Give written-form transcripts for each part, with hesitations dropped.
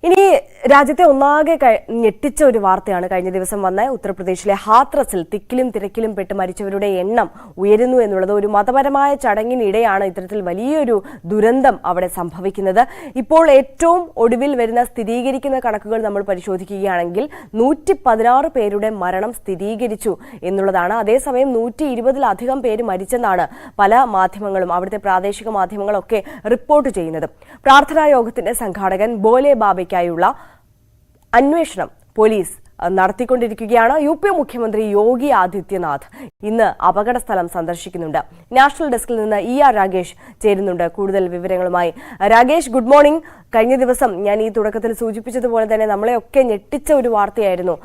ഇനി രാജ്യത്തെ ഒന്നാകെ ഞെട്ടിച്ച ഒരു വാർത്തയാണ് കഴിഞ്ഞ ദിവസം വന്ന ഉത്തർപ്രദേശിലെ ഹാത്രസിൽ തിക്കിലും തിരക്കിലും പെട്ട് മരിച്ചവരുടെ എണ്ണം ഉയരുന്നു എന്നുള്ളത്. ഒരു മതപരമായ ചടങ്ങിനിടെയാണ് ഇത്തരത്തിൽ വലിയൊരു ദുരന്തം അവിടെ സംഭവിക്കുന്നത്. ഇപ്പോൾ ഏറ്റവും ഒടുവിൽ വരുന്ന സ്ഥിരീകരിക്കുന്ന കണക്കുകൾ നമ്മൾ പരിശോധിക്കുകയാണെങ്കിൽ 116 പേരുടെ മരണം സ്ഥിരീകരിച്ചു എന്നുള്ളതാണ്. അതേസമയം 120-ലധികം പേര് മരിച്ചെന്നാണ് പല മാധ്യമങ്ങളും, അവിടുത്തെ പ്രാദേശിക മാധ്യമങ്ങളൊക്കെ റിപ്പോർട്ട് ചെയ്യുന്നത്. പ്രാർത്ഥനാ യോഗത്തിന്റെ സംഘാടകൻ ബോലെ ബാബയ്ക്കായുള്ള അന്വേഷണം പോലീസ് നടത്തിക്കൊണ്ടിരിക്കുകയാണ്. UP മുഖ്യമന്ത്രി യോഗി ആദിത്യനാഥ് ഇന്ന് അപകടസ്ഥലം സന്ദർശിക്കുന്നുണ്ട്. നാഷണൽ ഡെസ്കിൽ നിന്ന് ER രാഗേഷ് ചേരുന്നുണ്ട് കൂടുതൽ വിവരങ്ങളുമായി. Ragesh, good morning. കഴിഞ്ഞ ദിവസം ഞാൻ ഈ തുടക്കത്തിൽ സൂചിപ്പിച്ചതുപോലെ തന്നെ നമ്മളെയൊക്കെ ഞെട്ടിച്ച ഒരു വാർത്തയായിരുന്നു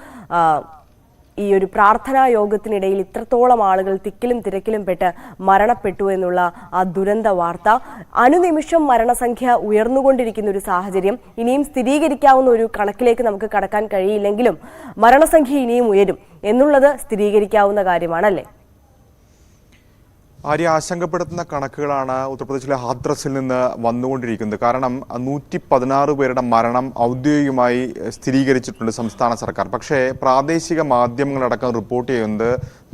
ഈ ഒരു പ്രാർത്ഥനാ യോഗത്തിനിടയിൽ ഇത്രത്തോളം ആളുകൾ തിക്കിലും തിരക്കിലും പെട്ട് മരണപ്പെട്ടു എന്നുള്ള ആ ദുരന്ത വാർത്ത. അനുനിമിഷം മരണസംഖ്യ ഉയർന്നുകൊണ്ടിരിക്കുന്ന ഒരു സാഹചര്യം. ഇനിയും സ്ഥിരീകരിക്കാവുന്ന ഒരു കണക്കിലേക്ക് നമുക്ക് കടക്കാൻ കഴിയില്ലെങ്കിലും മരണസംഖ്യ ഇനിയും ഉയരും എന്നുള്ളത് സ്ഥിരീകരിക്കാവുന്ന കാര്യമാണല്ലേ? ആര്യ, ആശങ്കപ്പെടുത്തുന്ന കണക്കുകളാണ് ഉത്തർപ്രദേശിലെ ഹാത്രസിൽ നിന്ന് വന്നുകൊണ്ടിരിക്കുന്നത്. കാരണം 116 പേരുടെ മരണം ഔദ്യോഗികമായി സ്ഥിരീകരിച്ചിട്ടുണ്ട് സംസ്ഥാന സർക്കാർ. പക്ഷേ പ്രാദേശിക മാധ്യമങ്ങളടക്കം റിപ്പോർട്ട് ചെയ്യുന്നത്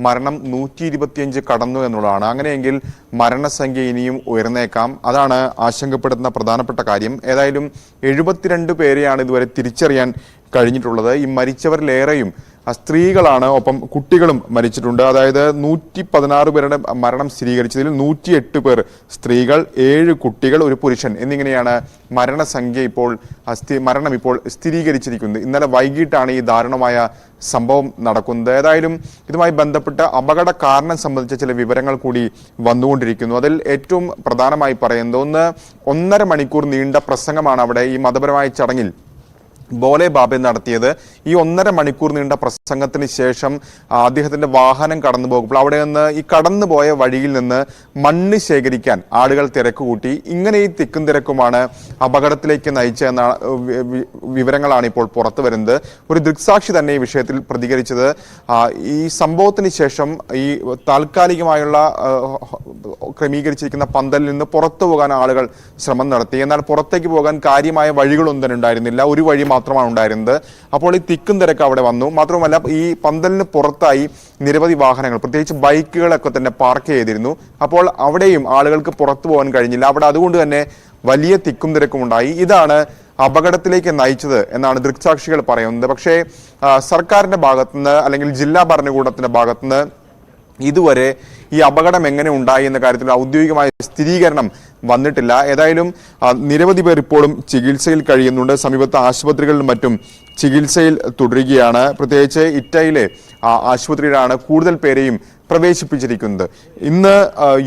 മരണം 125 കടന്നു എന്നുള്ളതാണ്. അങ്ങനെയെങ്കിൽ മരണസംഖ്യ ഇനിയും ഉയർന്നേക്കാം. അതാണ് ആശങ്കപ്പെടുത്തുന്ന പ്രധാനപ്പെട്ട കാര്യം. ഏതായാലും 72 പേരെയാണ് ഇതുവരെ തിരിച്ചറിയാൻ കഴിഞ്ഞിട്ടുള്ളത്. ഈ മരിച്ചവരിലേറെയും സ്ത്രീകളാണ്, ഒപ്പം കുട്ടികളും മരിച്ചിട്ടുണ്ട്. അതായത് 116 പേരുടെ മരണം സ്ഥിരീകരിച്ചതിൽ 108 പേർ സ്ത്രീകൾ, 7 കുട്ടികൾ, ഒരു പുരുഷൻ എന്നിങ്ങനെയാണ് മരണം ഇപ്പോൾ സ്ഥിരീകരിച്ചിരിക്കുന്നത്. ഇന്നലെ വൈകിട്ടാണ് ഈ ദാരുണമായ സംഭവം നടക്കുന്നത്. ഏതായാലും ഇതുമായി ബന്ധപ്പെട്ട അപകട കാരണം സംബന്ധിച്ച ചില വിവരങ്ങൾ കൂടി വന്നുകൊണ്ടിരിക്കുന്നു. അതിൽ ഏറ്റവും പ്രധാനമായി പറയുന്നത് 1.5 മണിക്കൂർ നീണ്ട പ്രസംഗമാണ് അവിടെ ഈ മതപരമായ ചടങ്ങിൽ ബോലെ ബാബെ നടത്തിയത്. ഈ 1.5 മണിക്കൂർ നീണ്ട പ്രസംഗത്തിന് ശേഷം അദ്ദേഹത്തിന്റെ വാഹനം കടന്നു പോകുമ്പോൾ അവിടെ നിന്ന് ഈ കടന്നുപോയ വഴിയിൽ നിന്ന് മണ്ണ് ശേഖരിക്കാൻ ആളുകൾ തിരക്ക് കൂട്ടി. ഇങ്ങനെ ഈ തിക്കും തിരക്കുമാണ് അപകടത്തിലേക്ക് നയിച്ചതെന്ന വിവരങ്ങളാണ് ഇപ്പോൾ പുറത്തു വരുന്നത്. ഒരു ദൃക്സാക്ഷി തന്നെ ഈ വിഷയത്തിൽ പ്രതികരിച്ചത്, ഈ സംഭവത്തിന് ശേഷം ഈ താൽക്കാലികമായുള്ള ക്രമീകരിച്ചിരിക്കുന്ന പന്തലിൽ നിന്ന് പുറത്തു പോകാൻ ആളുകൾ ശ്രമം നടത്തി. എന്നാൽ പുറത്തേക്ക് പോകാൻ കാര്യമായ വഴികളൊന്നും തന്നെ ഉണ്ടായിരുന്നില്ല. ഒരു വഴി മാത്രമാണ് ഉണ്ടായിരുന്നത്. അപ്പോൾ ഈ തിക്കും തിരക്ക് അവിടെ വന്നു. മാത്രമല്ല, ഈ പന്തലിന് പുറത്തായി നിരവധി വാഹനങ്ങൾ, പ്രത്യേകിച്ച് ബൈക്കുകളൊക്കെ തന്നെ പാർക്ക് ചെയ്തിരുന്നു. അപ്പോൾ അവിടെയും ആളുകൾക്ക് പുറത്തു പോകാൻ കഴിഞ്ഞില്ല. അവിടെ അതുകൊണ്ട് തന്നെ വലിയ തിക്കും തിരക്കും ഉണ്ടായി. ഇതാണ് അപകടത്തിലേക്ക് നയിച്ചത് എന്നാണ് ദൃക്സാക്ഷികൾ പറയുന്നത്. പക്ഷേ സർക്കാരിന്റെ ഭാഗത്തുനിന്ന് അല്ലെങ്കിൽ ജില്ലാ ഭരണകൂടത്തിന്റെ ഭാഗത്തുനിന്ന് ഇതുവരെ ഈ അപകടം എങ്ങനെ ഉണ്ടായി എന്ന കാര്യത്തിൽ ഔദ്യോഗികമായ സ്ഥിരീകരണം വന്നിട്ടില്ല. ഏതായാലും നിരവധി പേർ ഇപ്പോഴും ചികിത്സയിൽ കഴിയുന്നുണ്ട്. സമീപത്തെ ആശുപത്രികളിലും മറ്റും ചികിത്സയിൽ തുടരുകയാണ്. പ്രത്യേകിച്ച് ഇറ്റയിലെ ആശുപത്രിയിലാണ് കൂടുതൽ പേരെയും പ്രവേശിപ്പിച്ചിരിക്കുന്നത്. ഇന്ന്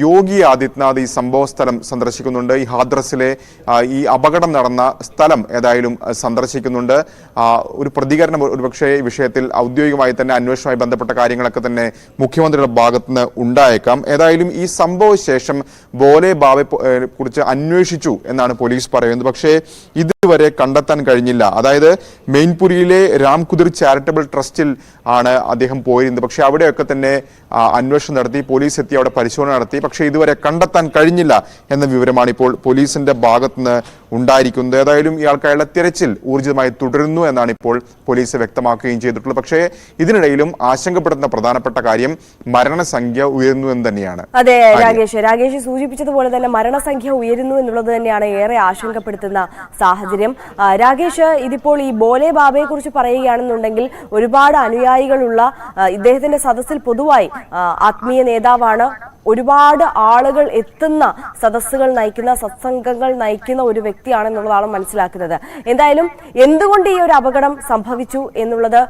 യോഗി ആദിത്യനാഥ് ഈ സംഭവ സ്ഥലം സന്ദർശിക്കുന്നുണ്ട്. ഈ ഹാദ്രസിലെ ഈ അപകടം നടന്ന സ്ഥലം ഏതായാലും സന്ദർശിക്കുന്നുണ്ട്. ഒരു പ്രതികരണം ഒരുപക്ഷെ ഈ വിഷയത്തിൽ ഔദ്യോഗികമായി തന്നെ അന്വേഷണവുമായി ബന്ധപ്പെട്ട കാര്യങ്ങളൊക്കെ തന്നെ മുഖ്യമന്ത്രിയുടെ ഭാഗത്തുനിന്ന് ഉണ്ടായേക്കാം. ഏതായാലും ഈ സംഭവശേഷം ബോലെ ബാബയെ കുറിച്ച് അന്വേഷിച്ചു എന്നാണ് പോലീസ് പറയുന്നത്. പക്ഷേ ഇതുവരെ കണ്ടെത്താൻ കഴിഞ്ഞില്ല. അതായത് മെയിൻപുരിയിലെ രാംകുതിർ ചാരിറ്റബിൾ ട്രസ്റ്റിൽ ആണ് അദ്ദേഹം പോയിരുന്നത്. പക്ഷെ അവിടെയൊക്കെ തന്നെ അന്വേഷണം നടത്തി, പോലീസ് എത്തി അവിടെ പരിശോധന നടത്തി. പക്ഷേ ഇതുവരെ കണ്ടെത്താൻ കഴിഞ്ഞില്ല എന്ന വിവരമാണ് ഇപ്പോൾ പോലീസിന്റെ ഭാഗത്തുനിന്ന് ഉണ്ടായിരിക്കുന്നത്. ഏതായാലും ഇയാൾക്കായുള്ള തിരച്ചിൽ ഊർജിതമായി തുടരുന്നു എന്നാണ് ഇപ്പോൾ പോലീസ് വ്യക്തമാക്കുകയും ചെയ്തിട്ടുള്ളത്. പക്ഷേ ഇതിനിടയിലും ആശങ്കപ്പെടുന്ന പ്രധാനപ്പെട്ട കാര്യം മരണസംഖ്യ ഉയരുന്നു എന്ന് തന്നെയാണ്. അതെ രാഗേഷ് സൂചിപ്പിച്ചതുപോലെ തന്നെ മരണസംഖ്യ ഉയരുന്നു എന്നുള്ളത് തന്നെയാണ് ഏറെ ആശങ്കപ്പെടുത്തുന്ന സാഹചര്യം. രാഗേഷ്, ഇതിപ്പോൾ ഈ ബോലെ ബാബയെ കുറിച്ച് പറയുകയാണെന്നുണ്ടെങ്കിൽ ഒരുപാട് അനുയായികളുള്ള ഇദ്ദേഹത്തിന്റെ സദസ്സിൽ പൊതുവായി ആത്മീയ നേതാവാണ്. ഒരുപാട് ആളുകൾ എത്തുന്ന സദസ്സുകൾ നയിക്കുന്ന, സത്സംഗങ്ങൾ നയിക്കുന്ന ഒരു വ്യക്തിയാണെന്നുള്ളതാണ് മനസ്സിലാക്കുന്നത്. എന്തായാലും എന്തുകൊണ്ട് ഈ ഒരു അപകടം സംഭവിച്ചു എന്നുള്ളത്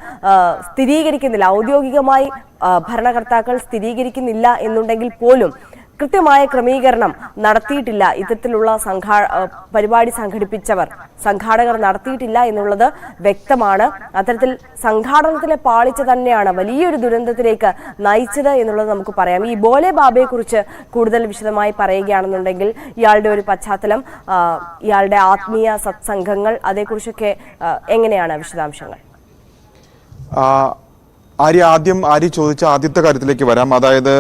സ്ഥിരീകരിക്കുന്നില്ല, ഔദ്യോഗികമായി ഭരണകർത്താക്കൾ സ്ഥിരീകരിക്കുന്നില്ല എന്നുണ്ടെങ്കിൽ പോലും കൃത്യമായ ക്രമീകരണം നടത്തിയിട്ടില്ല. ഇത്തരത്തിലുള്ള പരിപാടി സംഘാടകർ നടത്തിയിട്ടില്ല എന്നുള്ളത് വ്യക്തമാണ്. അത്തരത്തിൽ സംഘാടനത്തിലെ പാളിച്ച തന്നെയാണ് വലിയൊരു ദുരന്തത്തിലേക്ക് നയിച്ചത് എന്നുള്ളത് നമുക്ക് പറയാം. ഈ ബോലെ ബാബയെ കുറിച്ച് കൂടുതൽ വിശദമായി പറയുകയാണെന്നുണ്ടെങ്കിൽ ഇയാളുടെ ഒരു പശ്ചാത്തലം, ഇയാളുടെ ആത്മീയ സത്സംഗങ്ങൾ, അതേക്കുറിച്ചൊക്കെ എങ്ങനെയാണ് വിശദാംശങ്ങൾ? ആര്യ ചോദിച്ച ആദ്യത്തെ കാര്യത്തിലേക്ക് വരാം. അതായത്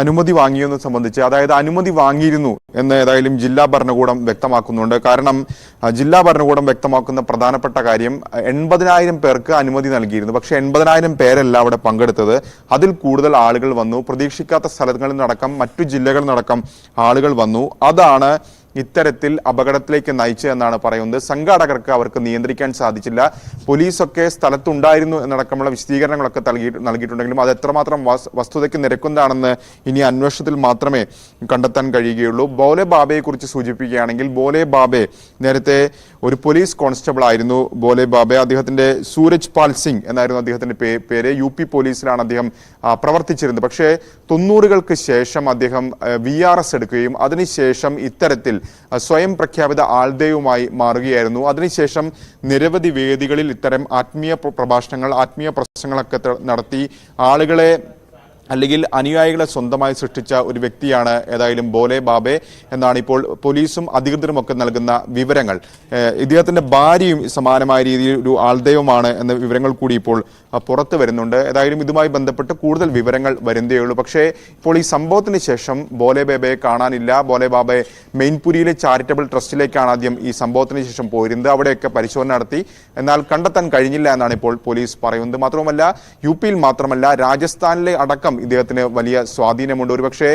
അനുമതി വാങ്ങിയെന്ന് സംബന്ധിച്ച്, അതായത് അനുമതി വാങ്ങിയിരുന്നു എന്ന് ഏതായാലും ജില്ലാ ഭരണകൂടം വ്യക്തമാക്കുന്നുണ്ട്. കാരണം ജില്ലാ ഭരണകൂടം വ്യക്തമാക്കുന്ന പ്രധാനപ്പെട്ട കാര്യം 80,000 പേർക്ക് അനുമതി നൽകിയിരുന്നു. പക്ഷെ 80,000 പേരല്ല അവിടെ പങ്കെടുത്തത്. അതിൽ കൂടുതൽ ആളുകൾ വന്നു. പ്രതീക്ഷിക്കാത്ത സ്ഥലങ്ങളിൽ നടക്കം മറ്റു ജില്ലകളിൽ നടക്കം ആളുകൾ വന്നു. അതാണ് ഇത്തരത്തിൽ അപകടത്തിലേക്ക് നയിച്ചു എന്നാണ് പറയുന്നത്. സംഘാടകർക്ക് അവർക്ക് നിയന്ത്രിക്കാൻ സാധിച്ചില്ല. പോലീസൊക്കെ സ്ഥലത്തുണ്ടായിരുന്നു എന്നടക്കമുള്ള വിശദീകരണങ്ങളൊക്കെ നൽകിയിട്ടുണ്ടെങ്കിലും അത് എത്രമാത്രം വസ്തുതയ്ക്ക് നിരക്കുന്നതാണെന്ന് ഇനി അന്വേഷണത്തിൽ മാത്രമേ കണ്ടെത്താൻ കഴിയുകയുള്ളൂ. ബോലെ ബാബയെ കുറിച്ച് സൂചിപ്പിക്കുകയാണെങ്കിൽ, ബോലെ ബാബെ നേരത്തെ ഒരു പോലീസ് കോൺസ്റ്റബിൾ ആയിരുന്നു. ബോലെ ബാബെ, അദ്ദേഹത്തിന്റെ സൂരജ് പാൽ സിംഗ് എന്നായിരുന്നു അദ്ദേഹത്തിന്റെ പേര്. UP പോലീസിലാണ് അദ്ദേഹം പ്രവർത്തിച്ചിരുന്നത്. പക്ഷേ 90-കൾക്ക് ശേഷം അദ്ദേഹം VRS എടുക്കുകയും അതിനുശേഷം ഇത്തരത്തിൽ സ്വയം പ്രഖ്യാപിത ആൾദൈവമായി മാറുകയായിരുന്നു. അതിനുശേഷം നിരവധി വേദികളിൽ ഇത്തരം ആത്മീയ പ്രഭാഷണങ്ങൾ, ആത്മീയ പ്രസംഗങ്ങളൊക്കെ നടത്തി ആളുകളെ അല്ലെങ്കിൽ അനുയായികളെ സ്വന്തമായി സൃഷ്ടിച്ച ഒരു വ്യക്തിയാണ് ഏതായാലും ബോലെ ബാബെ എന്നാണ് ഇപ്പോൾ പോലീസും അധികൃതരും ഒക്കെ നൽകുന്ന വിവരങ്ങൾ. ഇദ്ദേഹത്തിന്റെ ഭാര്യയും സമാനമായ രീതിയിൽ ഒരു ആൾദൈവമാണ് എന്ന വിവരങ്ങൾ കൂടി ഇപ്പോൾ പുറത്തു വരുന്നുണ്ട്. ഏതായാലും ഇതുമായി ബന്ധപ്പെട്ട് കൂടുതൽ വിവരങ്ങൾ വരുന്നതേ ഉള്ളൂ. പക്ഷേ ഇപ്പോൾ ഈ സംഭവത്തിന് ശേഷം ബോലെ ബാബയെ കാണാനില്ല. ബോലെ ബാബയെ മെയിൻപുരിയിലെ ചാരിറ്റബിൾ ട്രസ്റ്റിലേക്കാണ് ആദ്യം ഈ സംഭവത്തിന് ശേഷം പോയിരുന്നത്. അവിടെയൊക്കെ പരിശോധന നടത്തി, എന്നാൽ കണ്ടെത്താൻ കഴിഞ്ഞില്ല എന്നാണ് ഇപ്പോൾ പോലീസ് പറയുന്നത്. മാത്രവുമല്ല, UPയിൽ മാത്രമല്ല രാജസ്ഥാനിലെ അടക്കം ഇദ്ദേഹത്തിന് വലിയ സ്വാധീനമുണ്ട്. ഒരുപക്ഷെ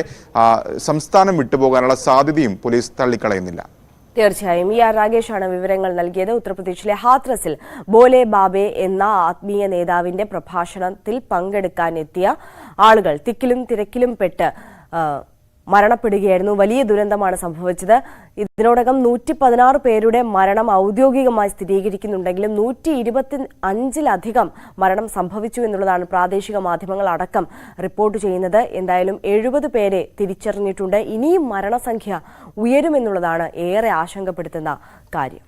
സംസ്ഥാനം വിട്ടുപോകാനുള്ള സാധ്യതയും പോലീസ് തള്ളിക്കളയുന്നില്ല. തീർച്ചയായും രാഗേഷാണ് വിവരങ്ങൾ നൽകിയത്. ഉത്തർപ്രദേശിലെ ഹാത്രസിൽ ബോലെ ബാബെ എന്ന ആത്മീയ നേതാവിന്റെ പ്രഭാഷണത്തിൽ പങ്കെടുക്കാനെത്തിയ ആളുകൾ തിക്കിലും തിരക്കിലും പെട്ട് മരണപ്പെടുകയായിരുന്നു. വലിയ ദുരന്തമാണ് സംഭവിച്ചത്. ഇതിനോടകം 116 പേരുടെ മരണം ഔദ്യോഗികമായി സ്ഥിരീകരിക്കുന്നുണ്ടെങ്കിലും 125-ലധികം മരണം സംഭവിച്ചു എന്നുള്ളതാണ് പ്രാദേശിക മാധ്യമങ്ങൾ അടക്കം റിപ്പോർട്ട് ചെയ്യുന്നത്. എന്തായാലും 70 പേരെ തിരിച്ചറിഞ്ഞിട്ടുണ്ട്. ഇനിയും മരണസംഖ്യ ഉയരുമെന്നുള്ളതാണ് ഏറെ ആശങ്കപ്പെടുത്തുന്ന കാര്യം.